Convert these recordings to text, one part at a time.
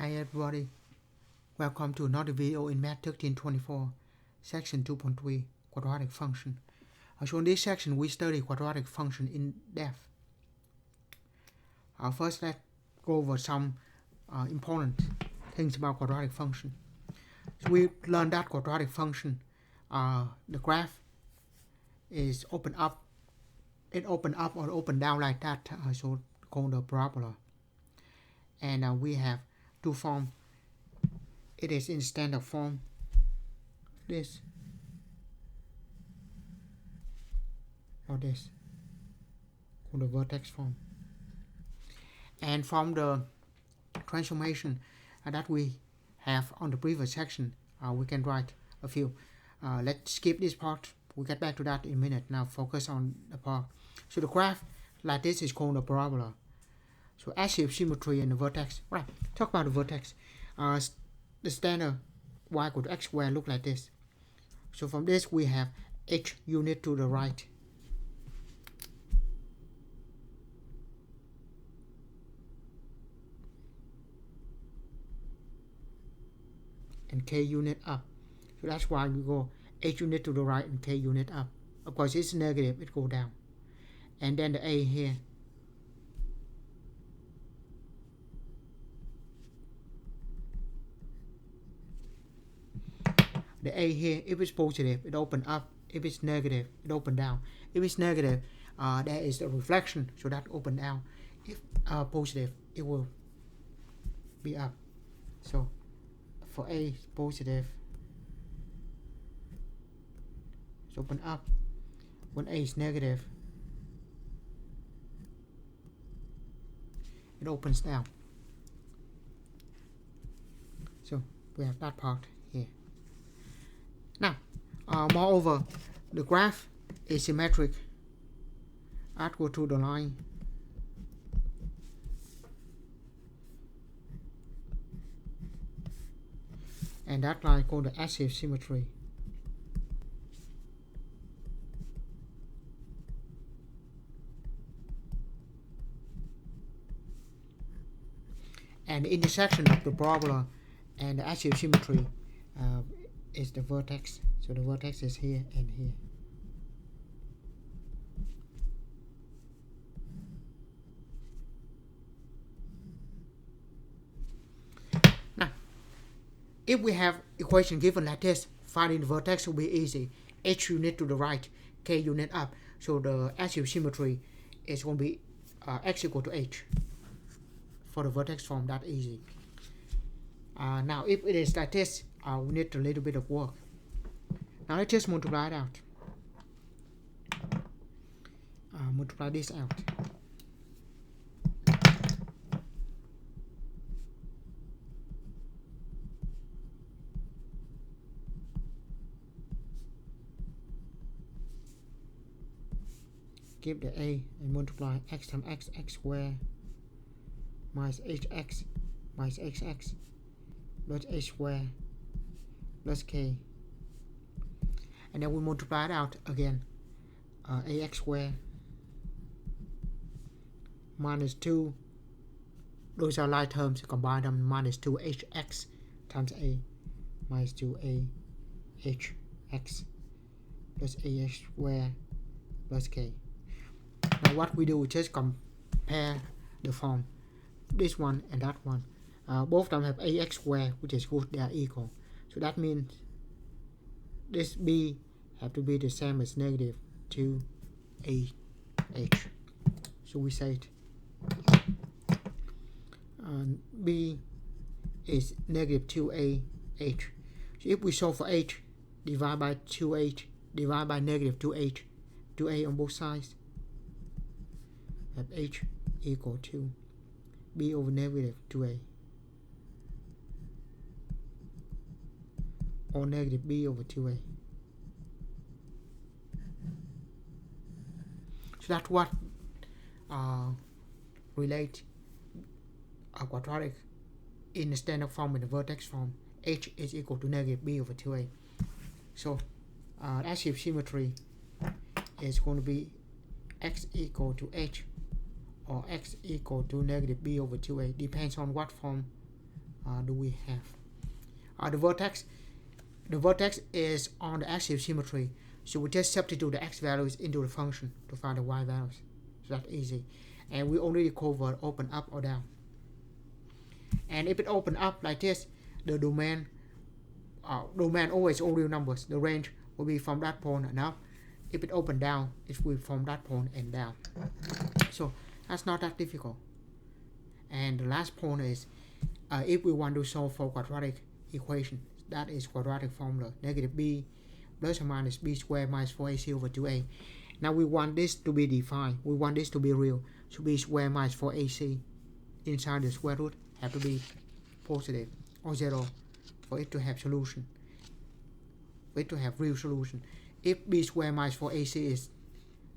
Hi everybody, welcome to another video in Math 1324, section 2.3, quadratic function. So in this section we study quadratic function in depth. First let's go over some important things about quadratic function. So we learned that quadratic function, the graph is open up or open down like that, so called the parabola. And we have two forms. It is in standard form, this or this, called the vertex form. And from the transformation that we have on the previous section, we can write a few. Let's skip this part. We'll get back to that in a minute. Now focus on the part. So the graph like this is called a parabola. So S-shaped symmetry in the vertex. Right, talk about the vertex. The standard y equal to x squared look like this. So from this we have h unit to the right. And k unit up. So that's why we go h unit to the right and k unit up. Of course it's negative, it go down. And then the a here. The a here, if it's positive, it open up. If it's negative, it open down. If it's negative, there is a reflection, so that open down. If positive, it will be up. So for a is positive, it's open up. When a is negative, it opens down. So we have that part here. Now, moreover, the graph is symmetric, equal to the line. And that line called the S-shaped symmetry. And the intersection of the parabola and the S-shaped symmetry is the vertex. So the vertex is here and here. Now, if we have equation given like this, finding the vertex will be easy. H unit to the right, k unit up. So the S-shaped symmetry is going to be x equal to h. For the vertex form, that easy. Now if it is like this, we need a little bit of work. Now let's just multiply it out. Multiply this out. Give the a and multiply x times x squared minus hx minus xx plus h squared plus k. And then we multiply it out again. Ax squared minus 2, those are like terms, combine them, minus 2hx times a minus 2a hx plus ah squared plus k. Now what we do, we just compare the form, this one and that one. Both of them have ax squared, which is good, they are equal. So that means this b have to be the same as negative 2ah. So we say it. B is negative 2ah. So if we solve for h, divide by 2h, divide by negative 2h, 2a on both sides, have h equal to b over negative 2a, or negative b over 2a. So that's what relate a quadratic in the standard form and the vertex form. H is equal to negative b over 2a. So S-shaped symmetry is going to be x equal to h or x equal to negative b over 2a. Depends on what form do we have? The vertex is on the axial symmetry, so we just substitute the x values into the function to find the y values. So that's easy. And we only cover open up or down. And if it open up like this, the domain always all real numbers. The range will be from that point and up. If it open down, it will be from that point and down. So that's not that difficult. And the last point is, if we want to solve for quadratic equation, that is quadratic formula, negative b plus or minus b squared minus 4ac over 2a. Now we want this to be defined. We want this to be real. So b squared minus 4ac inside the square root have to be positive or 0 for it to have solution. For it to have real solution. If b squared minus 4ac is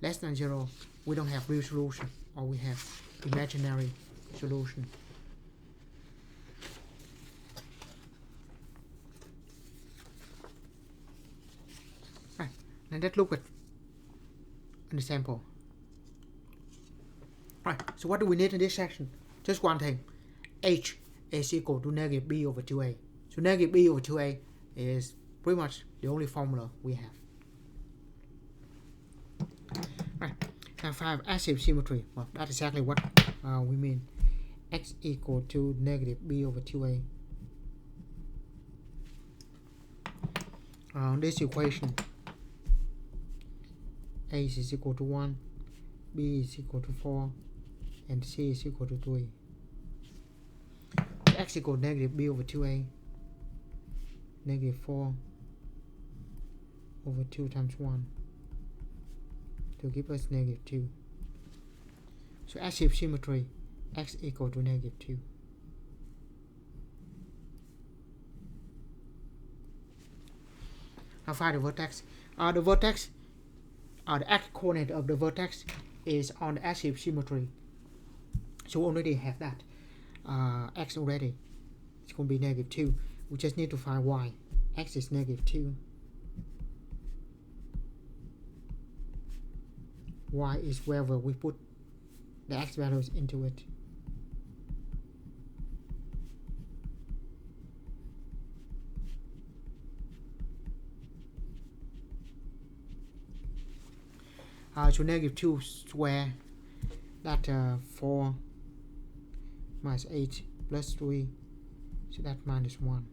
less than 0, we don't have real solution, or we have imaginary solution. Right, now let's look at an example. Right, so what do we need in this section? Just one thing. H is equal to negative b over 2a. So negative b over 2a is pretty much the only formula we have. Right, now 5 axial symmetry. Well, that's exactly what we mean. X equal to negative b over 2a. This equation, a is equal to 1, b is equal to 4, and c is equal to 3. X equal to negative b over 2a, negative 4 over 2 times 1 to give us negative 2. So axial symmetry, x equal to negative 2. Now find the vertex. The x coordinate of the vertex is on the axial symmetry. So we already have that. X already. It's going to be negative 2. We just need to find y. X is negative 2. Y is wherever we put the x values into it. So negative 2 square, that 4 minus 8 plus 3, so that minus 1.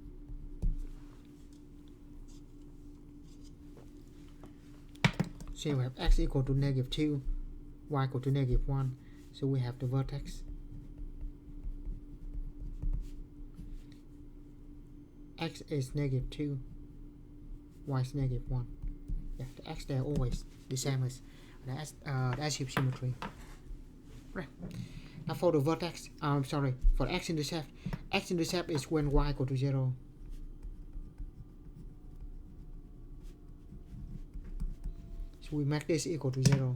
So we have x equal to negative 2, y equal to negative 1, so we have the vertex. X is negative 2, y is negative 1. Yeah, the x there always the same as the axial symmetry. Right. Now for the vertex, for x-intercept is when y equal to 0. So we make this equal to 0.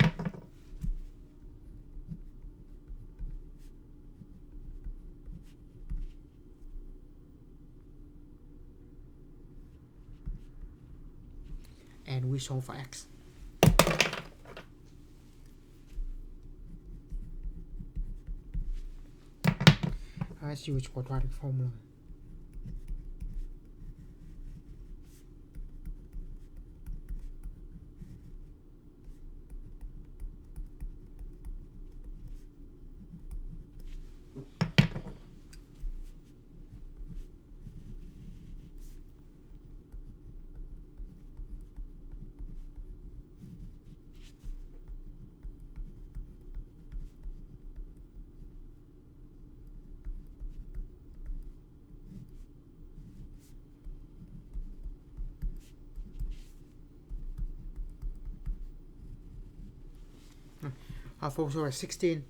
And we solve for x. Let's use quadratic formula. For 16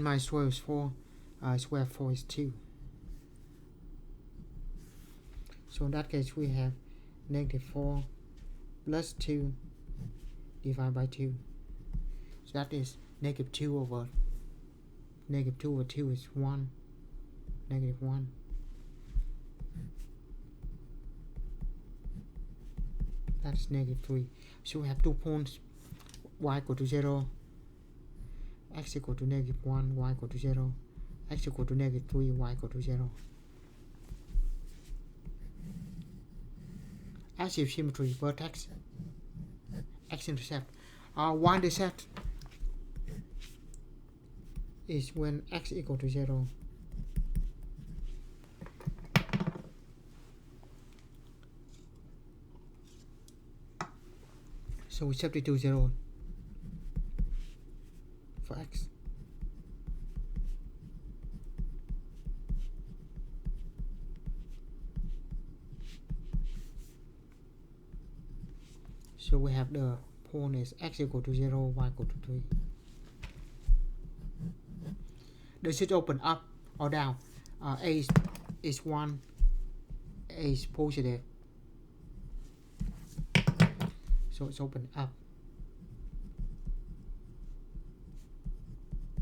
minus 12 is 4, square 4 is 2. So in that case we have negative 4 plus 2 divided by 2. So that is negative 2 over 2 is 1, negative 1. That's negative 3. So we have 2 points, y equal to 0, x equal to negative 1, y equal to 0, x equal to negative 3, y equal to 0. axial symmetry vertex x-intercept. Y-intercept is when x equal to 0. So we substitute 0 for x. So we have the point is x equal to 0, y equal to 3. Does it open up or down? A is 1, A is positive. So it's open up.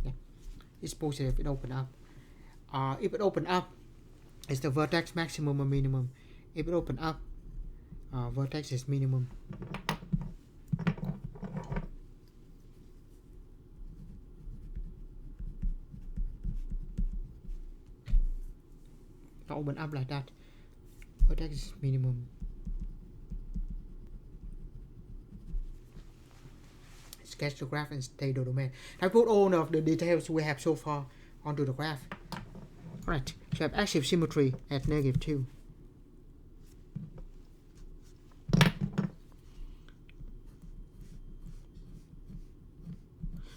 Yeah. It's positive, it open up. If it open up, it's the vertex maximum or minimum. If it open up, vertex is minimum. Open up like that, vertex is minimum. Sketch the graph and state the domain. I put all of the details we have so far onto the graph. Alright, so I have axial symmetry at -2.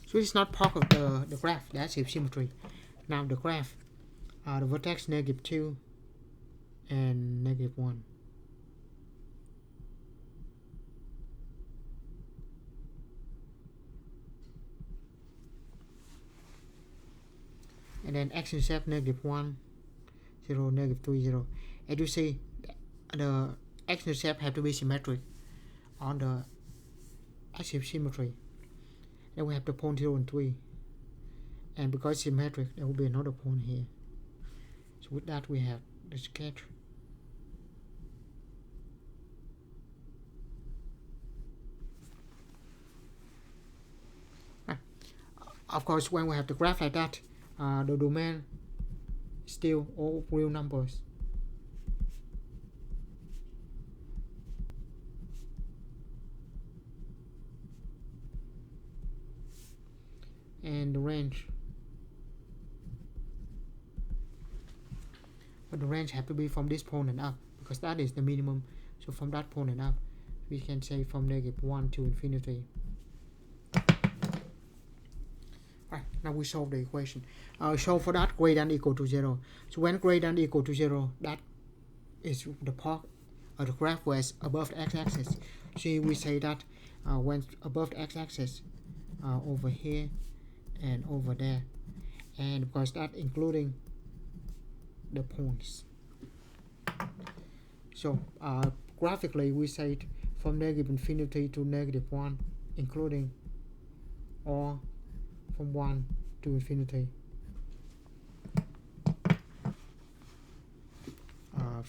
So it's not part of the graph, the axial symmetry. Now the graph, the vertex -2 and -1. And then x-intercept -1, 0, -3, 0. As you see, the x-intercept have to be symmetric on the axial symmetry. Then we have the point 0 and 3. And because it's symmetric, there will be another point here. So with that we have the sketch. Of course, when we have the graph like that, the domain is still all real numbers. And the range. But the range have to be from this point and up, because that is the minimum. So from that point and up, we can say from -1 to infinity. Right, now we solve the equation. So for that, gradient equal to 0. So when gradient equal to 0, that is the part of the graph where it's above the x-axis. So we say that when above the x-axis, over here and over there, and because that including the points. So graphically we say it from -infinity to -1, including, or from 1 to infinity.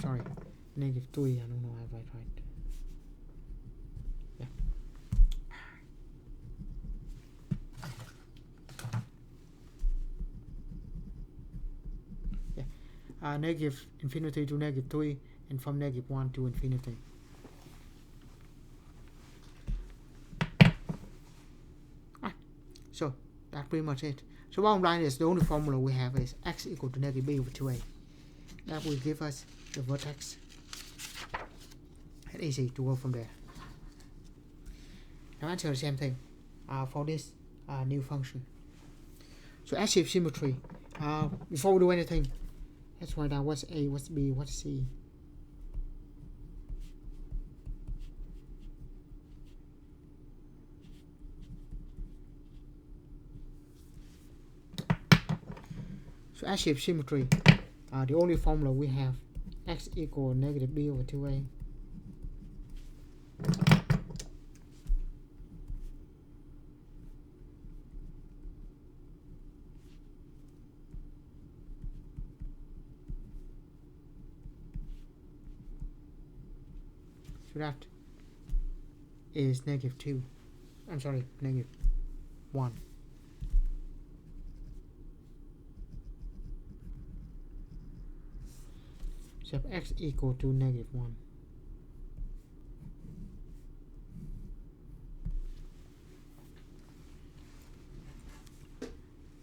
Sorry, -3, I don't know if I write right. Yeah. Yeah. -infinity to -3, and from -1 to infinity. So that's pretty much it. So bottom line is the only formula we have is x equal to -b over 2a. That will give us the vertex. It's easy to work from there. Now answer the same thing for this new function. So axial symmetry. Before we do anything, let's write down what's a, what's b, what's c. So axial symmetry, the only formula we have, x equal -b over 2a. So that is -2. I'm sorry, -1. So x equal to -1.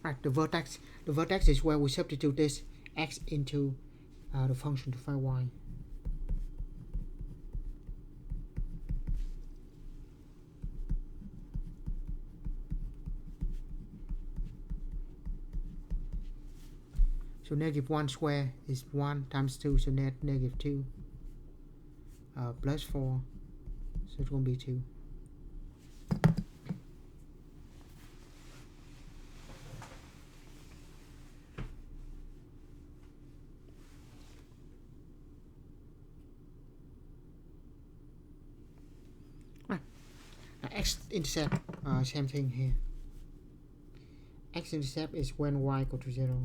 Right, the vertex is where we substitute this x into the function to find y. So negative 1 square is 1 times 2, so net negative 2 plus 4, so it's going to be 2. Right. Now x-intercept, same thing here. X-intercept is when y equal to 0.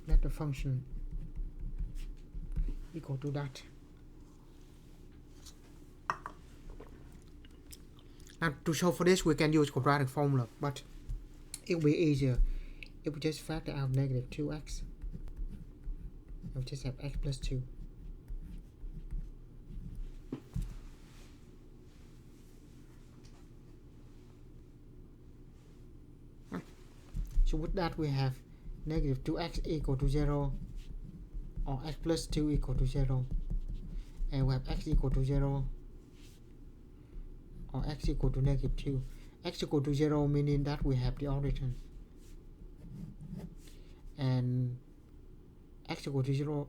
Let the function equal to that. Now to solve for this we can use quadratic formula, but it will be easier if we just factor out negative 2x. We'll just have x plus 2. So with that we have negative 2x equal to 0, or x plus 2 equal to 0, and we have x equal to 0, or x equal to negative 2. X equal to 0 meaning that we have the origin, and x equal to 0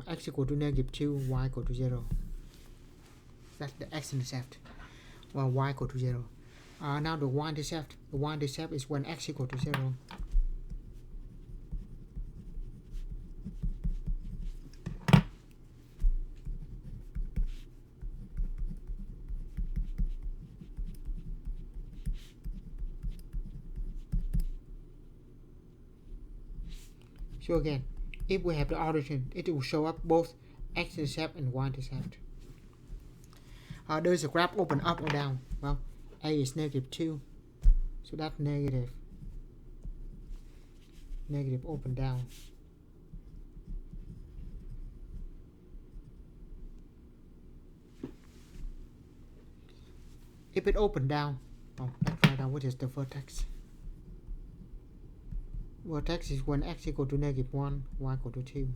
x equal to negative 2, y equal to 0. That's the x-intercept. Well, y equal to 0. Now the y-intercept. The y-intercept is when x equal to 0. So again, if we have the origin, it will show up both x-intercept and y-intercept. There's a graph open up or down. Well, a is negative 2, so that's negative open down. If it open down, let's write down what is the vertex. Vertex is when x equal to negative 1, y equal to 2.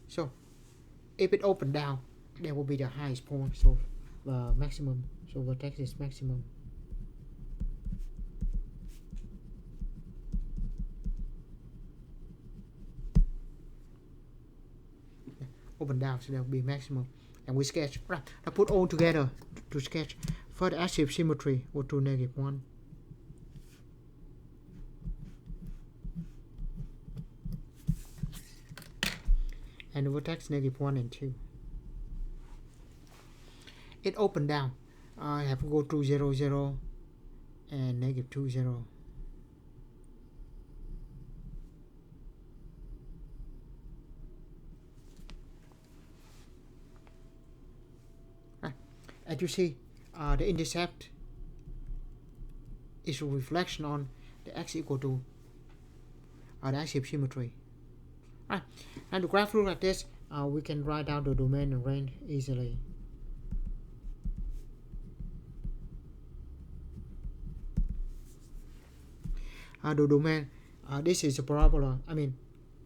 So if it open down, there will be the highest point, so maximum. So vertex is maximum. Open down, so there will be maximum. And we sketch. Right. Now put all together to sketch. For the axis of symmetry, go to negative 1. And the vertex negative 1 and 2. It open down. I have to go to 0, 0 and negative 2, 0. Right. As you see, the intercept is a reflection on the x equal to the axis of symmetry. Right. And the graph look like this. We can write down the domain and range easily. The domain, this is a parabola,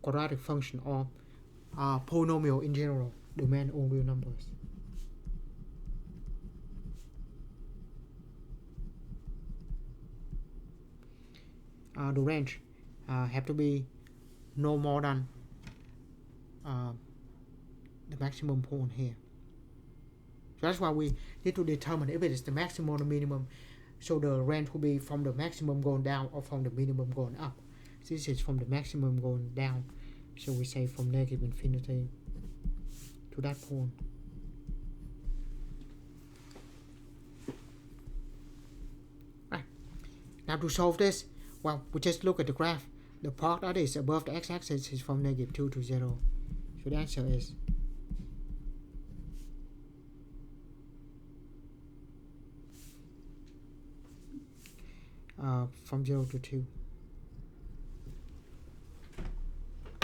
quadratic function or polynomial in general, domain all real numbers. The range have to be no more than the maximum point here. So that's why we need to determine if it is the maximum or the minimum. So the range will be from the maximum going down or from the minimum going up. This is from the maximum going down. So we say from negative infinity to that point. Right. Now to solve this, well, we just look at the graph. The part that is above the x-axis is from negative 2 to 0. So the answer is from 0 to 2.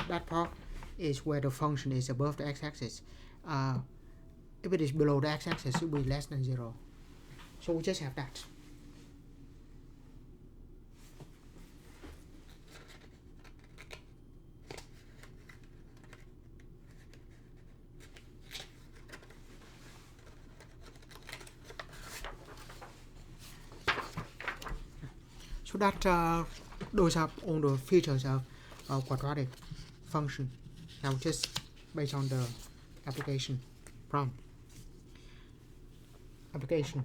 That part is where the function is above the x-axis. If it is below the x-axis, it will be less than 0. So we just have that. So that those are all the features of quadratic function. Now just based on the application prompt. Application.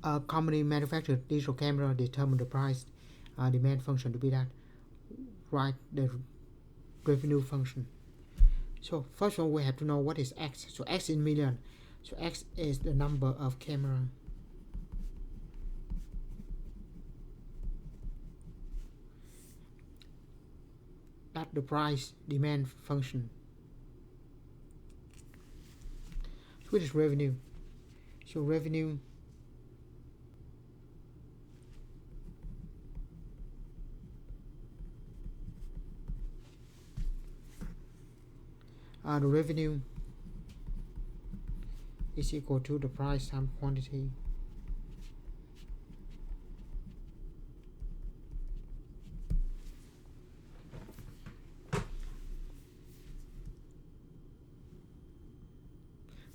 A company manufactured digital camera determine the price demand function to be that. Write the revenue function. So first of all, we have to know what is x. So x in million. So x is the number of camera. That the price demand function. So what is revenue? So revenue the revenue is equal to the price times quantity.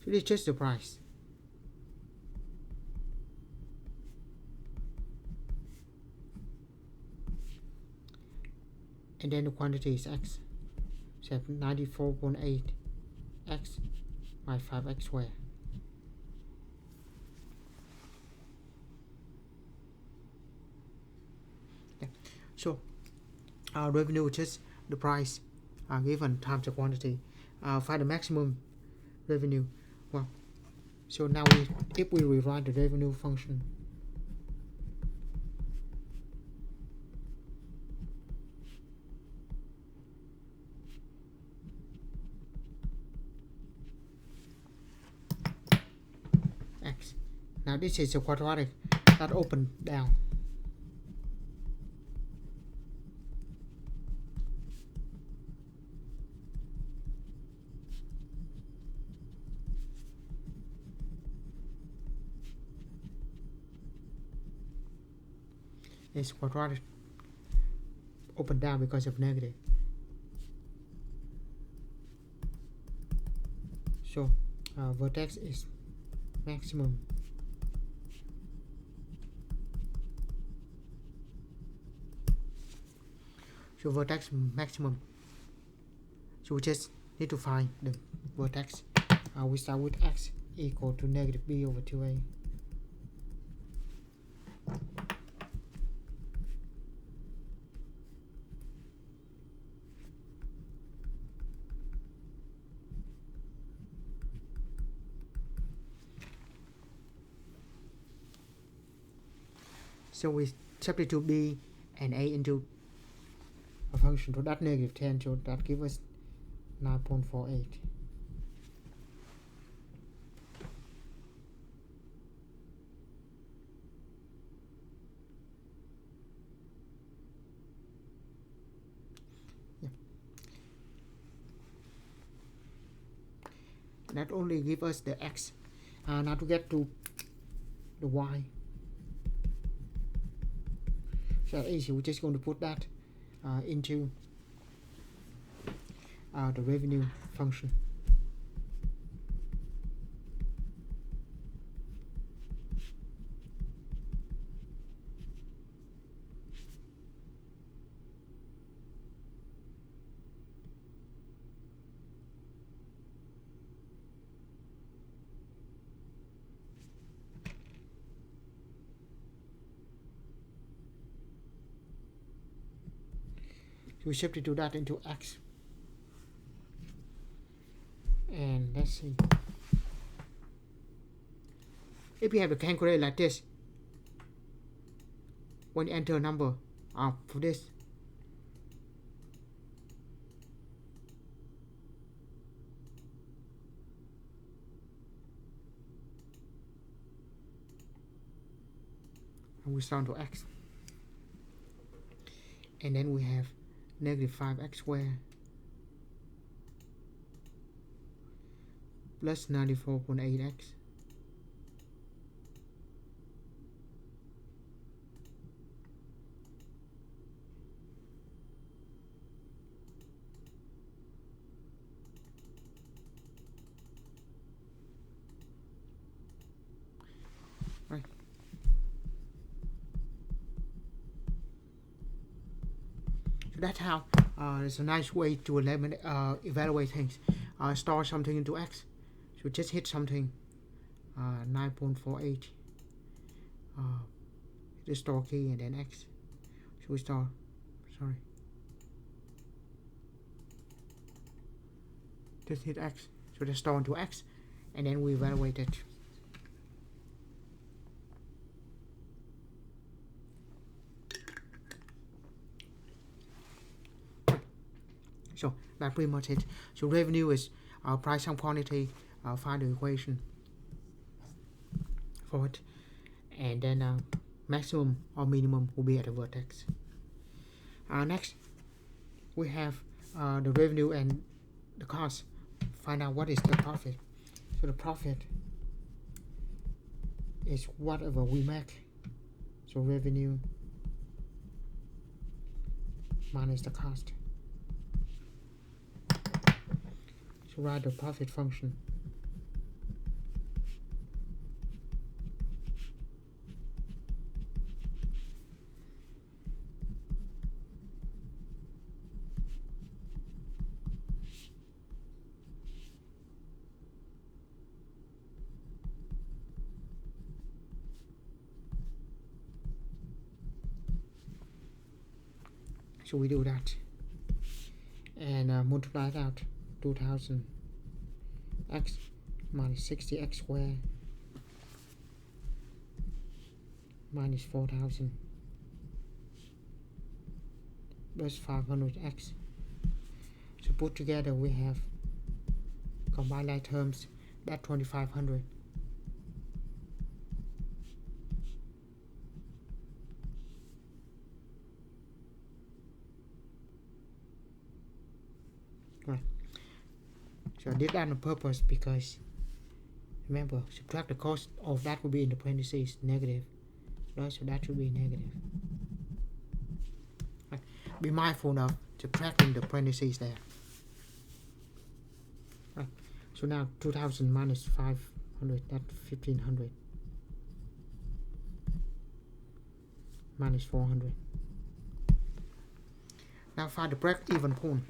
So it's just the price. And then the quantity is x. So 94.8 x by 5x squared. Yeah. So revenue is just the price given times the quantity. Find the maximum revenue. Well, so now if we rewrite the revenue function, x. Now this is a quadratic that open down. It's quadratic open down because of negative. So vertex is maximum. So vertex maximum. So we just need to find the vertex. We start with x equal to negative b over 2a. So we substitute b and a into a function. So that negative 10, so that gives us 9.48. Yeah. That only gives us the x. Now to get to the y. So that's easy. We're just going to put that into the revenue function. So we substitute that into x. And let's see. If you have a calculator like this, when you enter a number for this, and we start to x, and then we have negative 5x squared plus 94.8x right. So that's how it's a nice way to evaluate things. Store something into x, so just hit something 9.48 the store key and then x, so we store, sorry, just hit x, so just store into x, and then we evaluate it. So that's pretty much it. So revenue is price times quantity, find the equation for it, and then maximum or minimum will be at the vertex. Next we have the revenue and the cost. Find out what is the profit. So the profit is whatever we make, so revenue minus the cost. So write the profit function. So we do that and multiply it out. 2000 x minus 60x squared minus 4000 plus 500x. So put together we have combined like terms, that 2500. Right. So I did that on purpose because remember, subtract the cost of that will be in the parentheses negative, right? So that should be negative. Right. Be mindful of subtracting the parentheses there. Right. So now 2000 minus 500, that's 1500 minus 400. Now find the break-even point.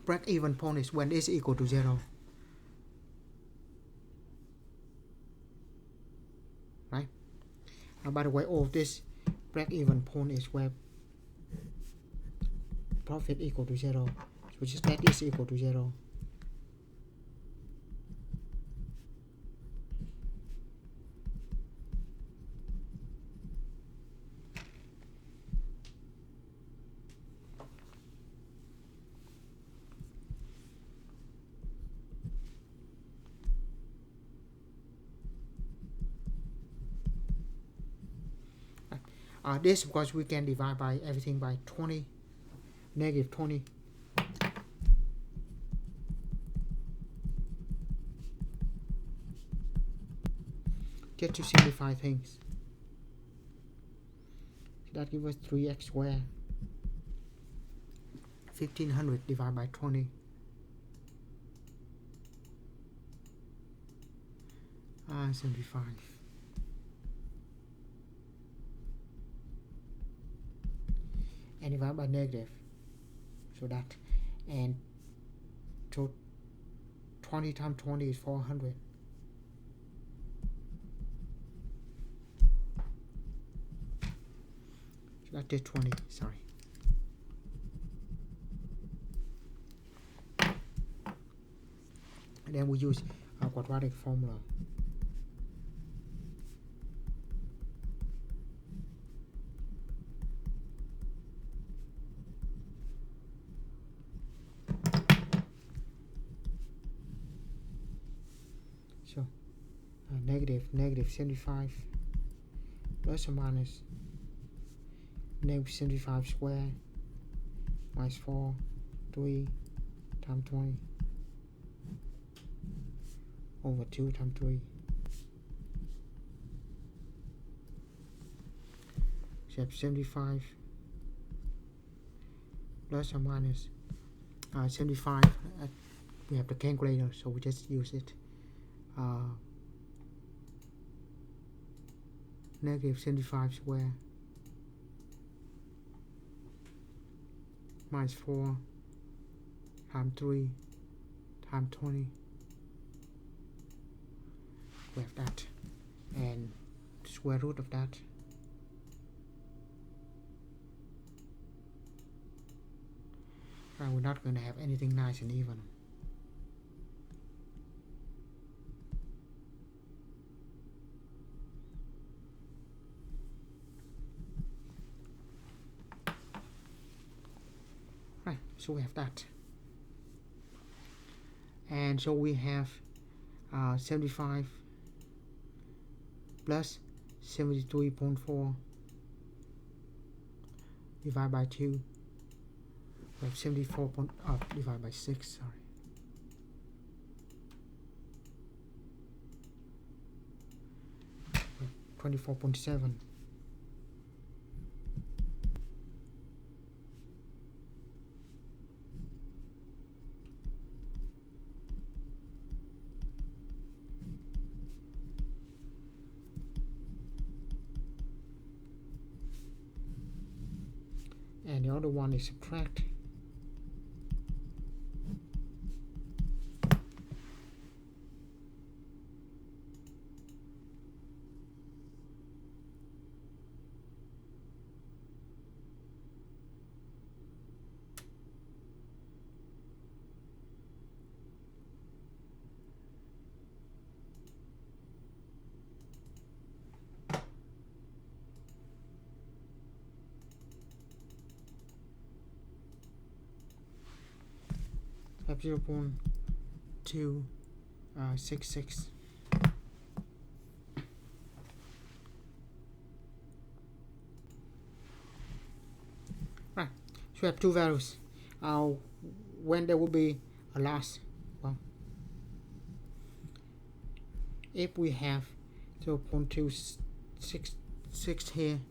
Break-even point is when it's equal to 0. Right? Now by the way, all of this break-even point is where profit equal to 0. So just let this equal to 0. This of course we can divide by everything by 20, negative 20. Just to simplify things. So that gives us 3x squared. 1500 divided by 20. 75. And divide by negative, so that, and so 20 times 20 is 400. So that is 20, sorry. And then we use our quadratic formula. So negative 75 plus or minus negative 75 squared minus 4 3 times 20 over 2 times 3. So you have 75 plus or minus 75. We have the calculator, so we just use it. Negative 75 squared minus 4 times 3 times 20. We have that, and square root of that. Right, we're not going to have anything nice and even. Right, so we have that. And so we have 75 plus 73.4 divided by 2. We have 74 divided by 6, sorry. We have 24.7. And the other one is subtract. Have 0.266. Right, so we have two values. When there will be a loss, well, if we have 0.266 here,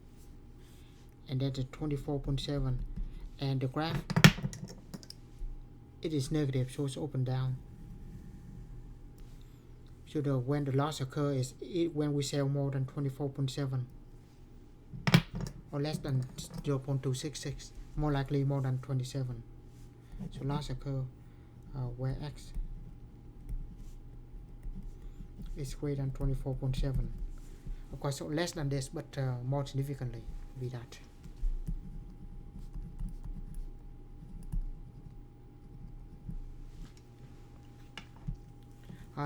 and that's a 24.7, and the graph, it is negative, so it's open down. So when the loss occurs is when we sell more than 24.7 or less than 0.266, more likely more than 27. So loss occur where x is greater than 24.7. Of course, so less than this, but more significantly be that.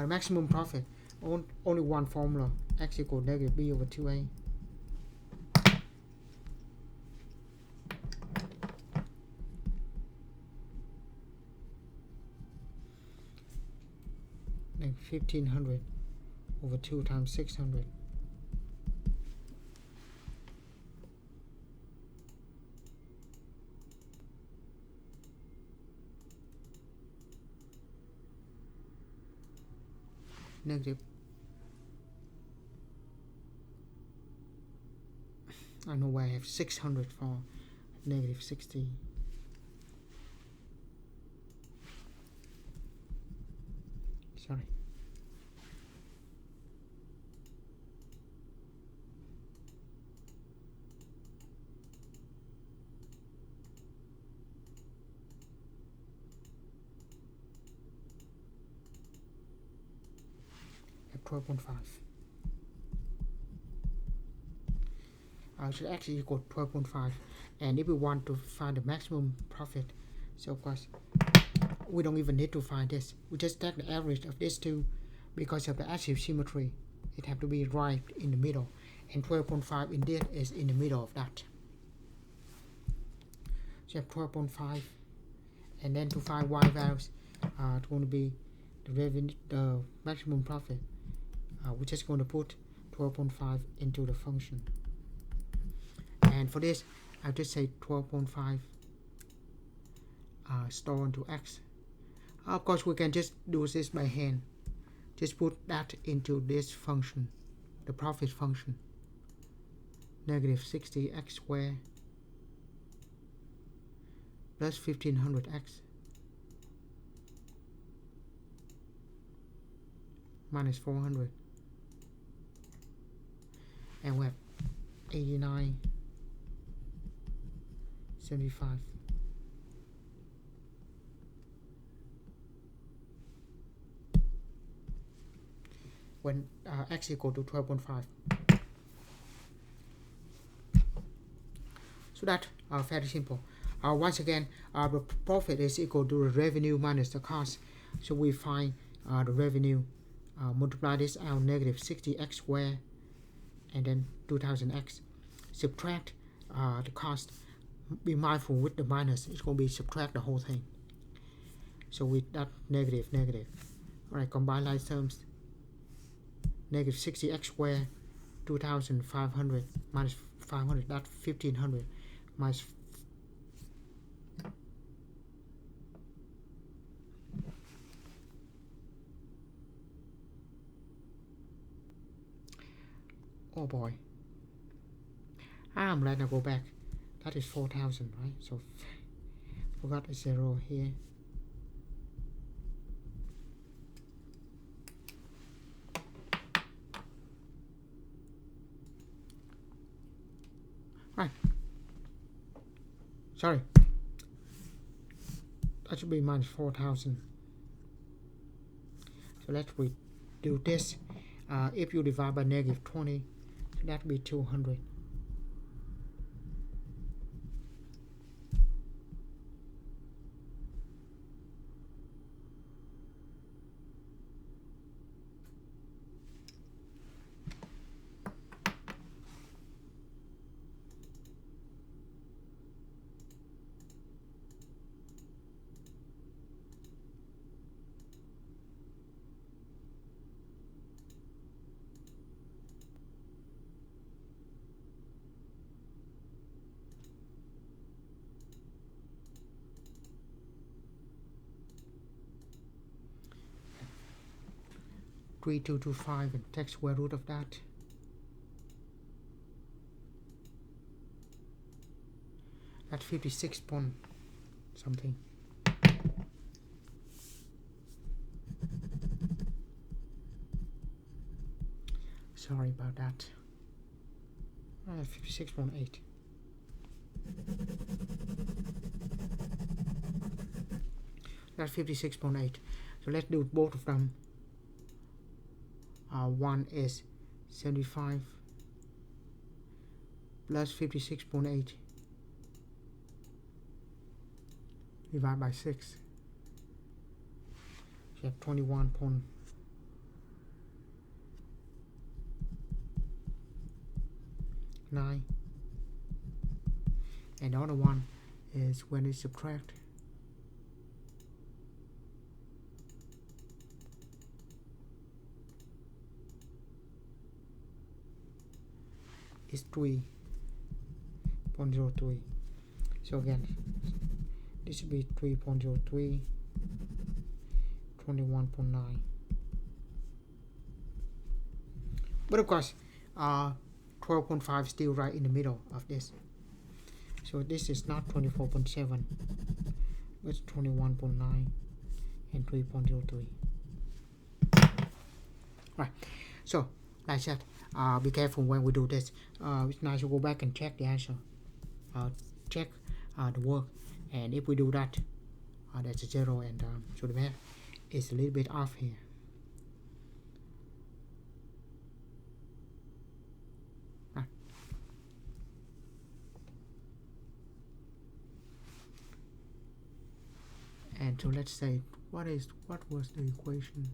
Maximum profit, only one formula, x equals negative b over 2a. Like 1500 over 2 times 600. Negative, I know why I have 600 for negative 60. Sorry. At 12.5. I should actually equal 12.5, and if we want to find the maximum profit, so of course we don't even need to find this, we just take the average of these two. Because of the additive symmetry, it have to be right in the middle, and 12.5 indeed is in the middle of that. So you have 12.5, and then to find y values, it's going to be the revenue, the maximum profit. We're just going to put 12.5 into the function. And for this, I'll just say 12.5 store into X. Of course, we can just do this by hand. Just put that into this function, the profit function. Negative 60x squared plus 1500x minus 400. And we have 89.75. When x equal to 12.5. So that very simple. Once again, the profit is equal to the revenue minus the cost. So we find the revenue, multiply this out, negative 60x squared, and then 2000x. Subtract the cost. Be mindful with the minus. It's going to be subtract the whole thing. So with that negative. Alright, combine like terms. Negative 60x squared, 2500 minus 500, that's 1500 minus oh boy, I'm glad I go back. That is 4000, right? So forgot a zero here. Right. Sorry. That should be minus 4000. So let's redo this. If you divide by negative 20, so that would be 200. Three, 225, and take square root of that. That's 56 point something. Sorry about that. 56.8. That's 56.8. So let's do both of them. One is 75 plus 56.8 divided by 6. You have 21.9. And the other one is when you subtract is 3.03. So again, this will be 3.03, 21.9. But of course, 12.5 is still right in the middle of this. So this is not 24.7, but it's 21.9 and 3.03. Right. So like I said, be careful when we do this. It's nice to go back and check the answer, check the work, and if we do that, that's a zero, and so the math is a little bit off here. Right. And so let's say what was the equation?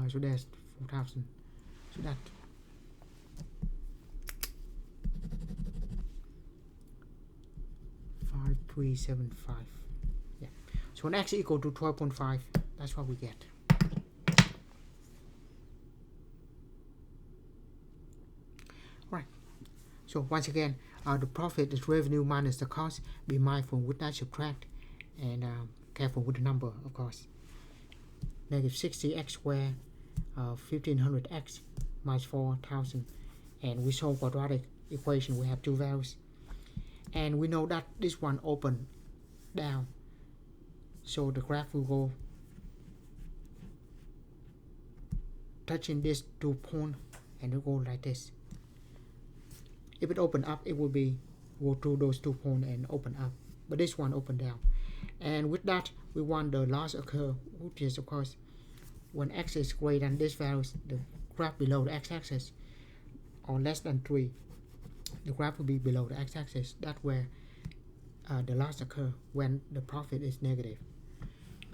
So that's 4000. So that 5375. Yeah. So when x equal to 12.5, that's what we get. So once again, the profit is revenue minus the cost. Be mindful with that subtract, and careful with the number, of course. Negative 60x squared, 1500x minus 4000, and we solve quadratic equation. We have two values, and we know that this one open down, so the graph will go touching this 2 point, and it will go like this. If it open up, it will be go through those 2 points and open up, but this one open down. And with that, we want the loss occur, which is of course when x is greater than this value, the graph below the x-axis, or less than 3, the graph will be below the x-axis. That's where the loss occur, when the profit is negative.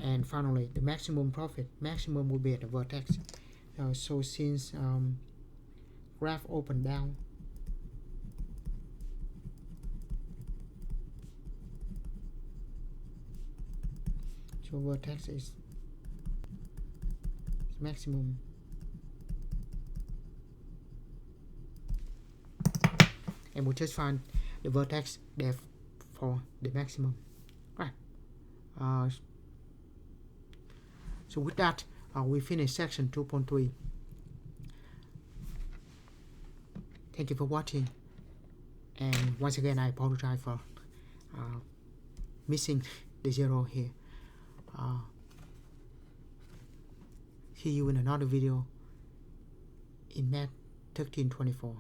And finally, the maximum profit, maximum will be at the vertex. So since graph open down, so vertex is maximum, and we'll just find the vertex depth for the maximum, right? So with that, we finish section 2.3. Thank you for watching, and once again I apologize for missing the zero here. See you in another video in Math 1324.